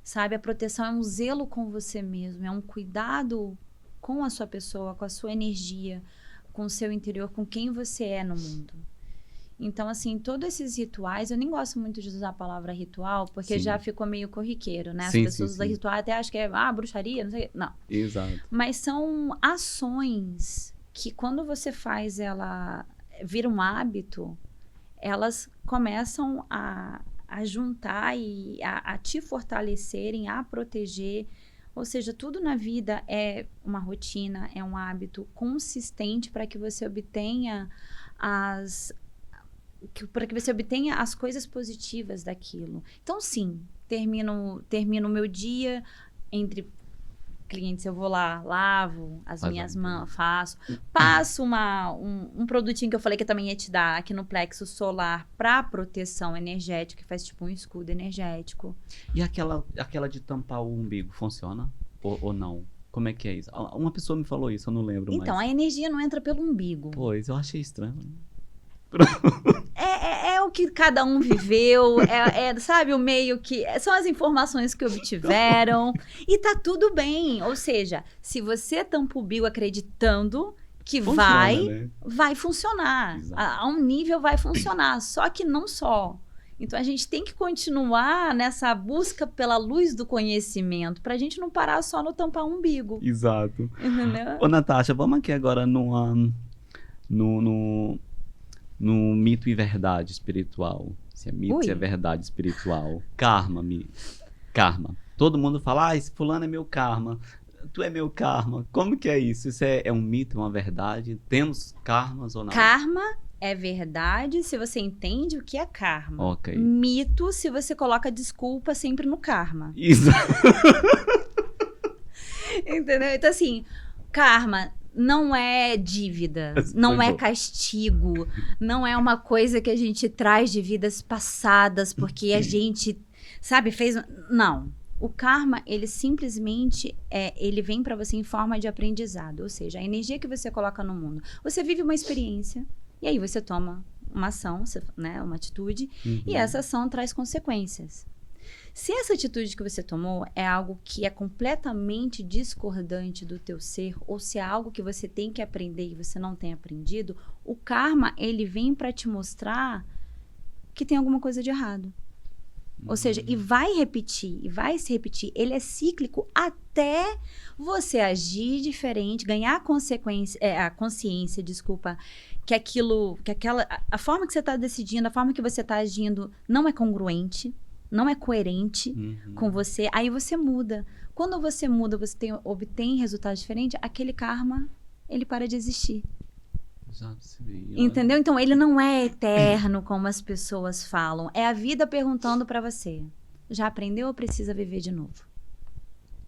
Sabe? A proteção é um zelo com você mesmo, é um cuidado com a sua pessoa, com a sua energia, com o seu interior, com quem você é no mundo. Então, assim, todos esses rituais, eu nem gosto muito de usar a palavra ritual, porque já ficou meio corriqueiro, né? As pessoas usam ritual até acham que é bruxaria, não sei. Não. Exato. Mas são ações que quando você faz ela vira um hábito, elas começam a juntar e a te fortalecerem, a proteger. Ou seja, tudo na vida é uma rotina, é um hábito consistente para que você obtenha as coisas positivas daquilo. Então, sim, termino o meu dia entre clientes, eu vou lá, lavo as minhas mãos, passo um produtinho que eu falei que também ia te dar aqui no plexo solar para proteção energética, que faz tipo um escudo energético. E aquela de tampar o umbigo, funciona? Ou não? Como é que é isso? Uma pessoa me falou isso, eu não lembro mais. Então, a energia não entra pelo umbigo. Pois, eu achei estranho. É o que cada um viveu, sabe, o meio que... São as informações que obtiveram e tá tudo bem. Ou seja, se você tampa o umbigo acreditando que vai funcionar. A um nível vai funcionar. Só que não só. Então, a gente tem que continuar nessa busca pela luz do conhecimento, para a gente não parar só no tampar o umbigo. Exato. Entendeu? Ô, Natasha, vamos aqui agora no mito e verdade espiritual. Se é mito, Ui. se é verdade espiritual. Karma. Todo mundo fala, esse fulano é meu karma. Tu é meu karma. Como que é isso? Isso é um mito, é uma verdade? Temos karmas ou não? Karma é verdade se você entende o que é karma. Ok. Mito se você coloca desculpa sempre no karma. Isso. Entendeu? Então, assim, karma não é dívida, não é castigo, não é uma coisa que a gente traz de vidas passadas porque a gente, sabe, fez... Não. O karma, ele simplesmente ele vem para você em forma de aprendizado, ou seja, a energia que você coloca no mundo. Você vive uma experiência e aí você toma uma ação, né, uma atitude, e essa ação traz consequências. Se essa atitude que você tomou é algo que é completamente discordante do teu ser, ou se é algo que você tem que aprender e você não tem aprendido, o karma, ele vem para te mostrar que tem alguma coisa de errado. Ou seja, e vai repetir, e vai se repetir. Ele é cíclico até você agir diferente, ganhar a consciência, que a forma que você está decidindo, a forma que você está agindo não é congruente, não é coerente com você. Aí você muda. Quando você muda, você obtém resultados diferentes, aquele karma, ele para de existir. Já percebi. Entendeu? Então, ele não é eterno, como as pessoas falam. É a vida perguntando para você. Já aprendeu ou precisa viver de novo?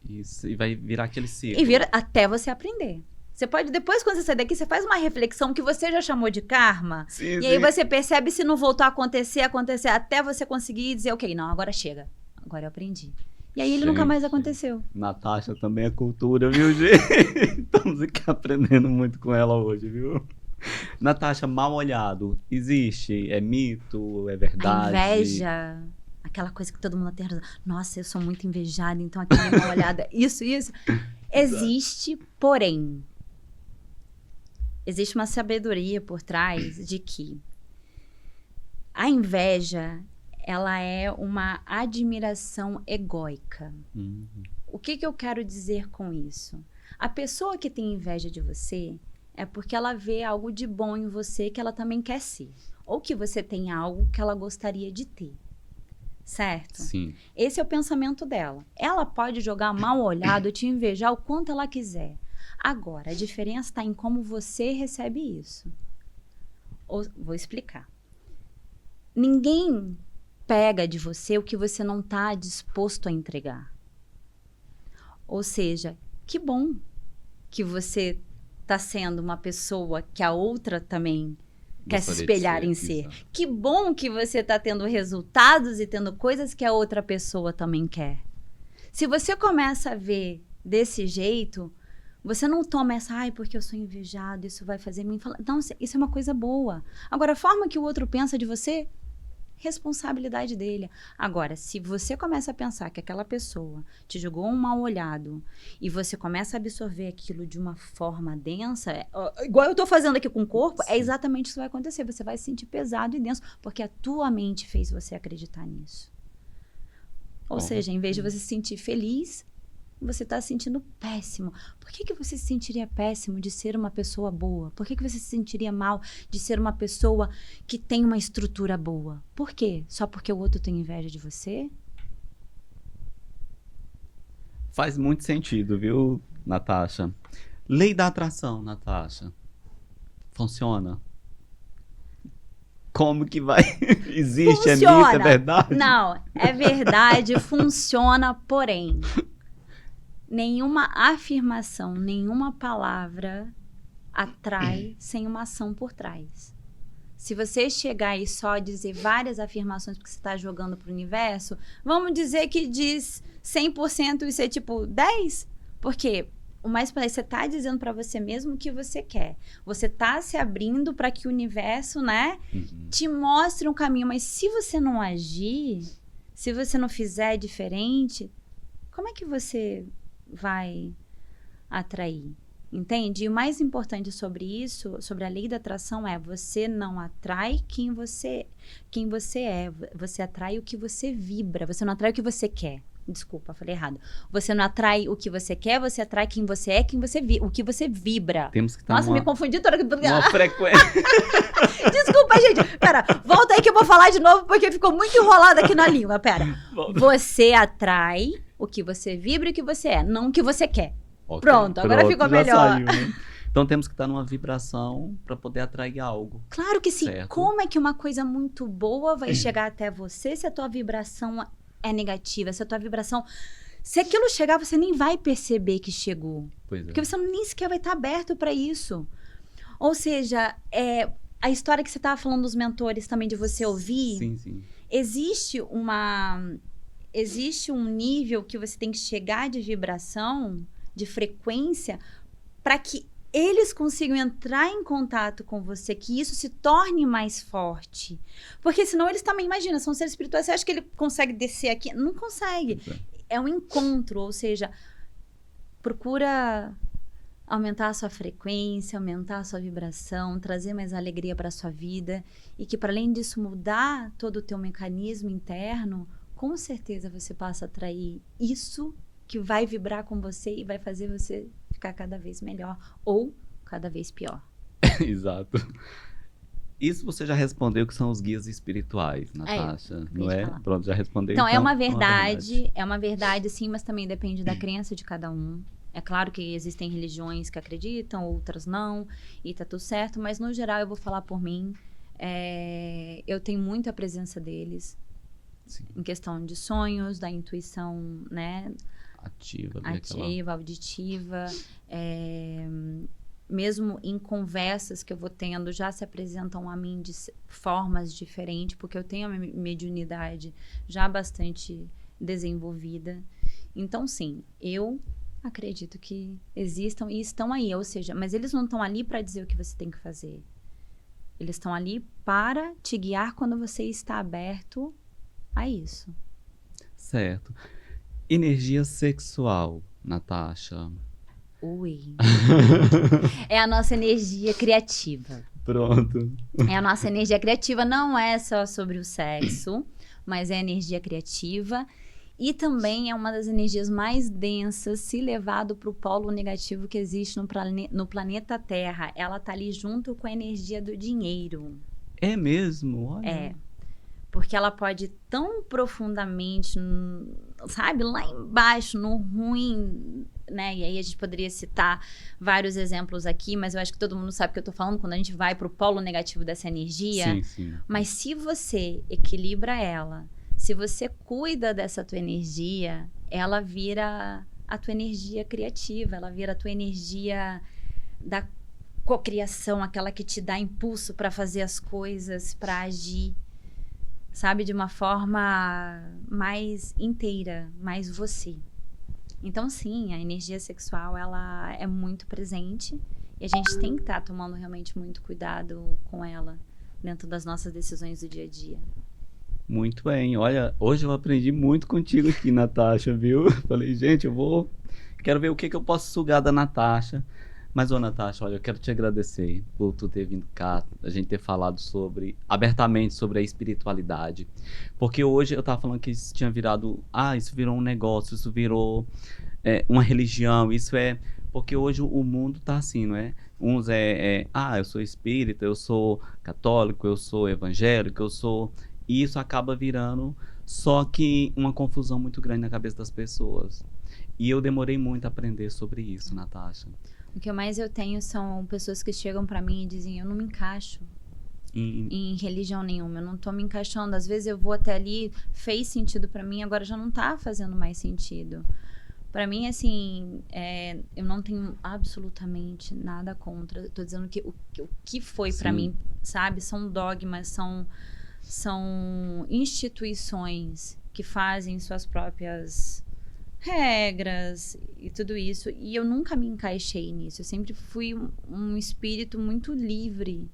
Isso, e vai virar aquele ciclo. E vira até você aprender. Você pode, depois, quando você sair daqui, você faz uma reflexão que você já chamou de karma. Sim, e aí você percebe se não voltou a acontecer, até você conseguir dizer, ok, não, agora chega. Agora eu aprendi. E aí ele nunca mais aconteceu. Natasha também é cultura, viu, gente? Estamos aqui aprendendo muito com ela hoje, viu? Natasha, mal olhado, existe? É mito? É verdade? A inveja, aquela coisa que todo mundo tem razão. Nossa, eu sou muito invejada, então aquele mal olhado, isso. Existe, porém, existe uma sabedoria por trás de que a inveja, ela é uma admiração egóica. O que eu quero dizer com isso? A pessoa que tem inveja de você é porque ela vê algo de bom em você que ela também quer ser. Ou que você tem algo que ela gostaria de ter. Certo? Sim. Esse é o pensamento dela. Ela pode jogar mal olhado, te invejar o quanto ela quiser. Agora, a diferença está em como você recebe isso. Vou explicar. Ninguém pega de você o que você não está disposto a entregar. Ou seja, que bom que você está sendo uma pessoa que a outra também quer se espelhar em ser. Que bom que você está tendo resultados e tendo coisas que a outra pessoa também quer. Se você começa a ver desse jeito, você não toma essa, porque eu sou invejado, isso vai fazer mim falar. Não, isso é uma coisa boa. Agora, a forma que o outro pensa de você, responsabilidade dele. Agora, se você começa a pensar que aquela pessoa te jogou um mal olhado e você começa a absorver aquilo de uma forma densa, igual eu tô fazendo aqui com o corpo, é exatamente isso que vai acontecer. Você vai se sentir pesado e denso, porque a tua mente fez você acreditar nisso. Ou seja, em vez de você se sentir feliz, você está se sentindo péssimo. Por que você se sentiria péssimo de ser uma pessoa boa? Por que você se sentiria mal de ser uma pessoa que tem uma estrutura boa? Por quê? Só porque o outro tem inveja de você? Faz muito sentido, viu, Natasha? Lei da atração, Natasha. Funciona? Como que vai? Existe? Funciona. É mito? É verdade? Não, é verdade, funciona, porém... Nenhuma afirmação, nenhuma palavra atrai sem uma ação por trás. Se você chegar e só dizer várias afirmações porque você está jogando para o universo, vamos dizer que diz 100% e ser tipo 10%. Porque o mais você está dizendo para você mesmo o que você quer. Você está se abrindo para que o universo, né, te mostre um caminho. Mas se você não agir, se você não fizer diferente, como é que você vai atrair? Entende? E o mais importante sobre isso, sobre a lei da atração, é você não atrai quem você é. Você atrai o que você vibra. Você não atrai o que você quer. Desculpa, falei errado. Você não atrai o que você quer, você atrai quem você é, o que você vibra. Temos que estar Nossa, me confundi toda. Uma frequência. Desculpa, gente. Pera, volta aí que eu vou falar de novo, porque ficou muito enrolado aqui na língua. Pera. Você atrai o que você vibra e o que você é, não o que você quer. Okay, pronto, agora ficou melhor. Saiu, né? Então temos que estar numa vibração para poder atrair algo. Claro que sim. Certo. Como é que uma coisa muito boa vai chegar até você se a tua vibração é negativa? Se a tua vibração... Se aquilo chegar, você nem vai perceber que chegou. Pois é. Porque você nem sequer vai estar aberto para isso. Ou seja, a história que você estava falando dos mentores também, de você ouvir... Sim, sim. Existe um nível que você tem que chegar de vibração, de frequência, para que eles consigam entrar em contato com você, que isso se torne mais forte. Porque senão eles também, imagina, são seres espirituais, você acha que ele consegue descer aqui? Não consegue. É um encontro, ou seja, procura aumentar a sua frequência, aumentar a sua vibração, trazer mais alegria para a sua vida, e que, para além disso, mudar todo o teu mecanismo interno, com certeza você passa a atrair isso que vai vibrar com você e vai fazer você ficar cada vez melhor ou cada vez pior. Exato. Isso você já respondeu, que são os guias espirituais, Natasha, não é? Falar. Pronto, já respondeu. Então, é uma verdade, sim, mas também depende da crença de cada um. É claro que existem religiões que acreditam, outras não, e tá tudo certo, mas no geral eu vou falar por mim. Eu tenho muita presença deles. Sim. Em questão de sonhos, da intuição, né? Ativa, auditiva. Mesmo em conversas que eu vou tendo, já se apresentam a mim de formas diferentes, porque eu tenho a minha mediunidade já bastante desenvolvida. Então, sim, eu acredito que existam e estão aí, ou seja, mas eles não estão ali para dizer o que você tem que fazer. Eles estão ali para te guiar quando você está aberto a isso. Certo. Energia sexual, Natasha. Ui. É a nossa energia criativa. Pronto. É a nossa energia criativa, não é só sobre o sexo, mas é energia criativa. E também é uma das energias mais densas, se levado para o polo negativo que existe no planeta Terra. Ela está ali junto com a energia do dinheiro. É mesmo? Olha. É. Porque ela pode ir tão profundamente, sabe, lá embaixo, no ruim, né? E aí a gente poderia citar vários exemplos aqui, mas eu acho que todo mundo sabe o que eu tô falando quando a gente vai pro polo negativo dessa energia. Sim, sim. Mas se você equilibra ela, se você cuida dessa tua energia, ela vira a tua energia criativa, ela vira a tua energia da cocriação, aquela que te dá impulso para fazer as coisas, para agir. Sabe, de uma forma mais inteira, mais você. Então, sim, a energia sexual, ela é muito presente e a gente tem que estar tomando realmente muito cuidado com ela dentro das nossas decisões do dia a dia. Muito bem. Olha, hoje eu aprendi muito contigo aqui, Natasha, viu? Falei, gente, quero ver o que eu posso sugar da Natasha. Mas, Natasha, olha, eu quero te agradecer por tu ter vindo cá, a gente ter falado abertamente sobre a espiritualidade. Porque hoje eu tava falando que isso tinha virado, isso virou um negócio, isso virou uma religião, porque hoje o mundo tá assim, não é? Uns eu sou espírita, eu sou católico, eu sou evangélico, e isso acaba virando só que uma confusão muito grande na cabeça das pessoas. E eu demorei muito a aprender sobre isso, Natasha. O que mais eu tenho são pessoas que chegam pra mim e dizem, eu não me encaixo em religião nenhuma, eu não tô me encaixando. Às vezes eu vou até ali, fez sentido pra mim, agora já não tá fazendo mais sentido. Pra mim, assim, eu não tenho absolutamente nada contra. Eu tô dizendo que o que foi pra mim, sabe? São dogmas, são instituições que fazem suas próprias regras e tudo isso, e eu nunca me encaixei nisso. Eu sempre fui um espírito muito livre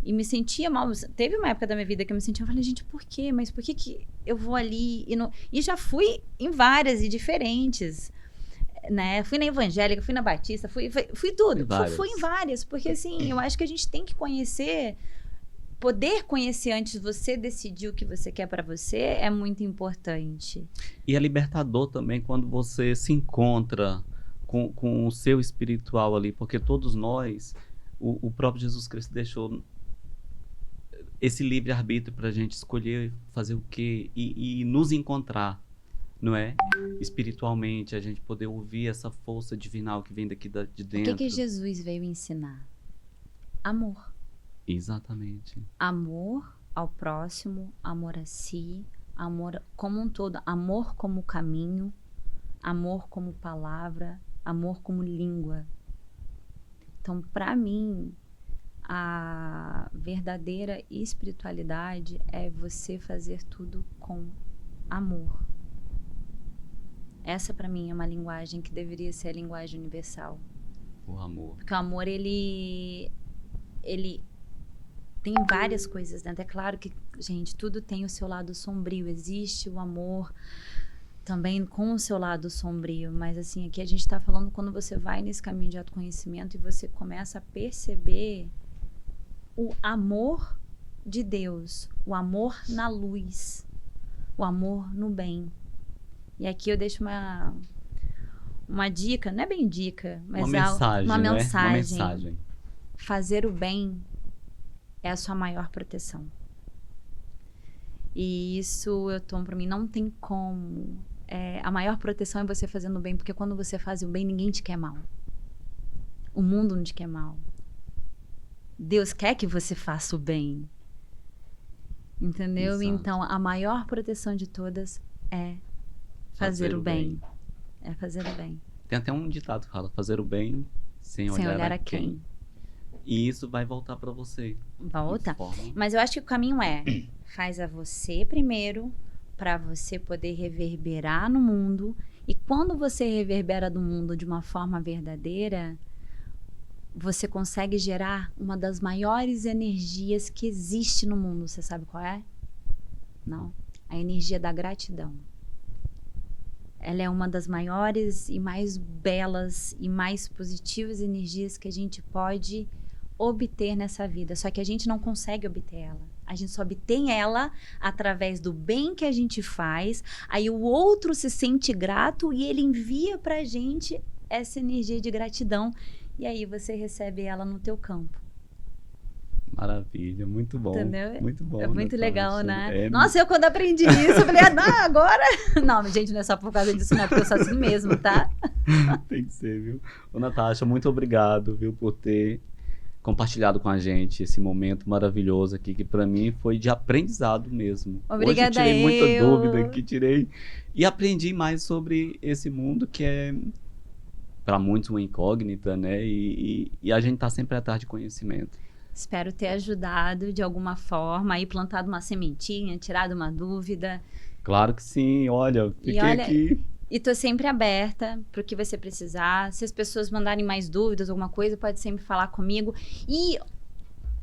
e me sentia mal. Teve uma época da minha vida que eu me sentia, eu falei, gente, por quê? Mas por que eu vou ali e já fui em várias e diferentes. né? Fui na evangélica, fui na batista, fui tudo. Fui em várias, porque assim, eu acho que a gente tem que conhecer, poder conhecer antes de você decidir o que você quer para você é muito importante. E é libertador também quando você se encontra com o seu espiritual ali, porque todos nós, o próprio Jesus Cristo deixou esse livre-arbítrio para a gente escolher fazer o quê e nos encontrar, não é? Espiritualmente, a gente poder ouvir essa força divinal que vem daqui de dentro. O que Jesus veio ensinar? Amor. Exatamente. Amor ao próximo, amor a si, amor como um todo, amor como caminho, amor como palavra, amor como língua. Então, para mim, a verdadeira espiritualidade é você fazer tudo com amor. Essa, para mim, é uma linguagem que deveria ser a linguagem universal. O amor. Porque o amor, ele tem várias coisas dentro. É claro que, gente, tudo tem o seu lado sombrio. Existe o amor também com o seu lado sombrio. Mas, assim, aqui a gente está falando quando você vai nesse caminho de autoconhecimento e você começa a perceber o amor de Deus, o amor na luz, o amor no bem. E aqui eu deixo uma dica, não é bem dica, mas uma mensagem. Fazer o bem é a sua maior proteção. E isso eu tomo para mim, não tem como. A maior proteção é você fazendo o bem, porque quando você faz o bem, ninguém te quer mal. O mundo não te quer mal. Deus quer que você faça o bem. Entendeu? Exato. Então, a maior proteção de todas é fazer o bem. É fazer o bem. Tem até um ditado que fala, fazer o bem sem olhar a quem. E isso vai voltar para você. Volta. Mas eu acho que o caminho faz a você primeiro, para você poder reverberar no mundo. E quando você reverbera no mundo de uma forma verdadeira, você consegue gerar uma das maiores energias que existe no mundo. Você sabe qual é? Não. A energia da gratidão. Ela é uma das maiores e mais belas e mais positivas energias que a gente pode obter nessa vida. Só que a gente não consegue obter ela. A gente só obtém ela através do bem que a gente faz. Aí o outro se sente grato e ele envia pra gente essa energia de gratidão. E aí você recebe ela no teu campo. Maravilha, muito bom. Entendeu? Muito bom. É muito legal, né? Nossa, eu quando aprendi isso, eu falei, agora... Não, gente, não é só por causa disso, não, é porque eu sou assim mesmo, tá? Tem que ser, viu? Ô, Natasha, muito obrigado, viu, por ter compartilhado com a gente esse momento maravilhoso aqui, que pra mim foi de aprendizado mesmo. Obrigada. Hoje eu tirei muita dúvida aqui, e aprendi mais sobre esse mundo que é, para muitos, uma incógnita, né? E a gente tá sempre atrás de conhecimento. Espero ter ajudado de alguma forma, aí plantado uma sementinha, tirado uma dúvida. Claro que sim, olha, fiquei aqui. E tô sempre aberta para o que você precisar. Se as pessoas mandarem mais dúvidas, alguma coisa, pode sempre falar comigo. E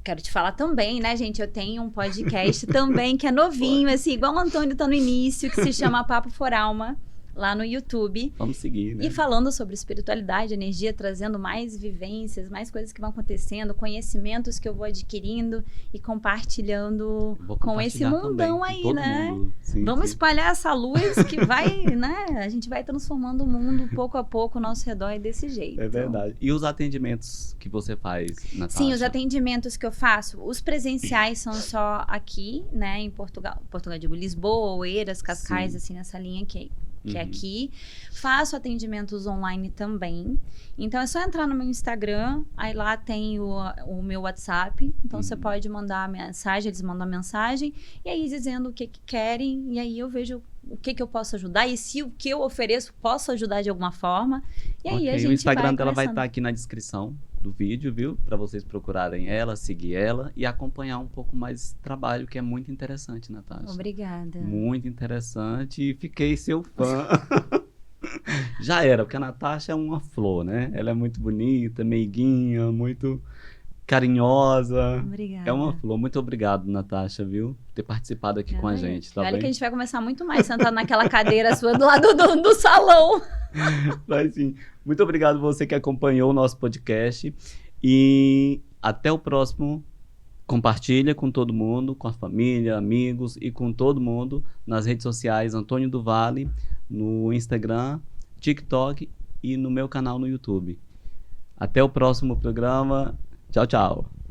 quero te falar também, né, gente? Eu tenho um podcast também que é novinho, assim, igual o Antônio tá no início, que se chama Papo for Alma, lá no YouTube. Vamos seguir, né? E falando sobre espiritualidade, energia, trazendo mais vivências, mais coisas que vão acontecendo, conhecimentos que eu vou adquirindo e compartilhando com esse mundão também, aí, né? Sim, Vamos espalhar essa luz que vai, né? A gente vai transformando o mundo pouco a pouco ao nosso redor desse jeito. É verdade. E os atendimentos que você faz, Natasha? Sim, os atendimentos que eu faço, os presenciais são só aqui, né? Em Portugal, digo, Lisboa, Oeiras, Cascais, assim, nessa linha que é aqui. Faço atendimentos online também. Então, é só entrar no meu Instagram. Aí lá tem o meu WhatsApp. Então, você pode mandar a mensagem. Eles mandam a mensagem. E aí, dizendo o que querem. E aí, eu vejo o que eu posso ajudar. E se o que eu ofereço posso ajudar de alguma forma. E aí, a gente o Instagram dela vai estar aqui na descrição do vídeo, viu? Para vocês procurarem ela, seguir ela e acompanhar um pouco mais esse trabalho, que é muito interessante, Natasha. Obrigada. Muito interessante, e fiquei seu fã. Já era, porque a Natasha é uma flor, né? Ela é muito bonita, meiguinha, muito carinhosa. Obrigada. É uma flor. Muito obrigado, Natasha, viu? Por ter participado aqui com a gente, tá Olha bem? que a gente vai conversar muito mais sentado naquela cadeira sua do lado do salão. Mas sim, muito obrigado você que acompanhou o nosso podcast e até o próximo. Compartilha com todo mundo, com a família, amigos e com todo mundo nas redes sociais Antônio do Vale, no Instagram, TikTok e no meu canal no YouTube. Até o próximo programa. Tchau, tchau.